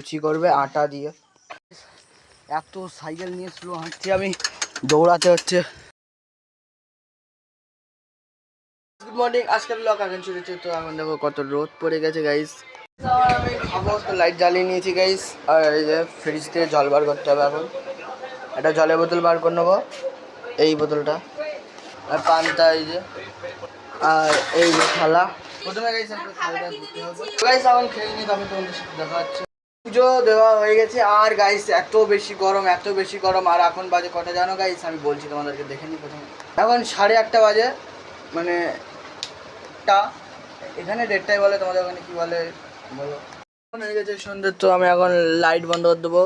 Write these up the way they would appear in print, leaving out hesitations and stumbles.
লুচি করবে আটা দিয়ে। এত সাইকেল নিয়ে স্লো হাঁটছি আমি, দৌড়াতে হচ্ছে। গুড মর্নিং, আজকের ব্লগ এখন চলেছে। তো এখন দেখো কত রোদ পড়ে গেছে গাইস। আমি খাবো তো লাইট জ্বালিয়ে নিয়েছি গাইস। আর এই যে ফ্রিজ থেকে জল বার করতে হবে। এখন একটা জলের বোতল বার করে নেবো, এই বোতলটা। আর পানটা এই যে, আর এই যে থালা। প্রথমে গাইস একটা থালাটা ধুতে হবে গাইস। এখন খেয়ে নিই, তবে তোমাদের সাথে দেখা হচ্ছে। পুজো দেওয়া হয়ে গেছে। আর গাইস এত বেশি গরম, এত বেশি গরম। আর এখন বাজে কটা জানো গাইস? আমি বলছি তোমাদেরকে, দেখে নিই প্রথমে। এখন 1:30 বাজে, মানে এখানে 1:30টায় বলে, তোমাদের ওখানে কি বলে বলো। এখন হয়ে গেছে সন্ধ্যে। তো আমি এখন লাইট বন্ধ করে দেবো,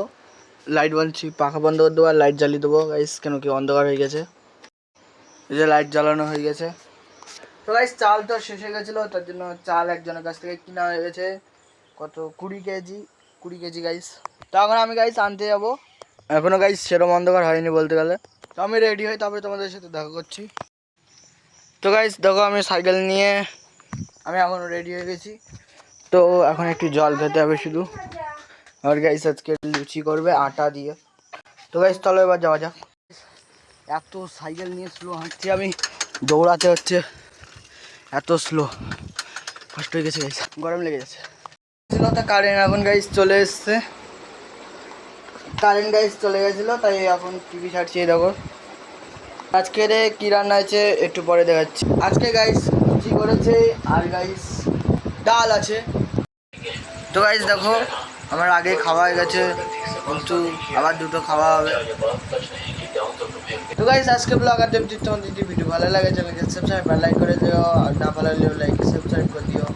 লাইট বলছি পাখা বন্ধ করে দেবো, আর লাইট জ্বালিয়ে দেবো গাইস। কেন কি অন্ধকার হয়ে গেছে। এই যে লাইট জ্বালানো হয়ে গেছে। তো গাইস চাল তো শেষ হয়ে গেছিলো, তার জন্য চাল একজনের কাছ থেকে কিনা হয়ে গেছে। কত 20 কেজি গাইস। তো এখন আমি গাইস আনতে যাবো। এখনও গাইস সেরকম অন্ধকার হয়নি বলতে গেলে। তো আমি রেডি হই, তারপরে তোমাদের সাথে দেখা করছি। তো গাইস দেখো, আমি সাইকেল নিয়ে আমি এখন রেডি হয়ে গেছি। তো এখন একটু জল খেতে হবে শুধু। আর গাইস আজকে লুচি করবে আটা দিয়ে। তো গাইস চলো এবার যাওয়া যাক। এত সাইকেল নিয়ে স্লো হাঁটছি আমি, দৌড়াতে হচ্ছে। এত স্লো, কষ্ট হয়ে গেছে গাইস, গরম লেগে যাচ্ছে। কারেন্ট এখন গাইস চলে এসছে। কারেন্ট গাইস চলে গেছিলো, তাই এখন টিভি ছাড়ছি। দেখো আজকের কি রান্না হয়েছে একটু পরে দেখাচ্ছি। আজকে গাইস লুচি করেছে, আর গাইস ডাল আছে। তো গাইস দেখো, আমার আগে খাওয়া হয়ে গেছে, কিন্তু আবার দুটো খাওয়া হবে। তো গাইস আজকে ব্লগ আর তোমাদের যদি ভিডিও ভালো লাগে চ্যানেলকে সাবস্ক্রাইব আর লাইক করে দিও, আর না ভালো লাগলেও লাইক সাবস্ক্রাইব করে দিও।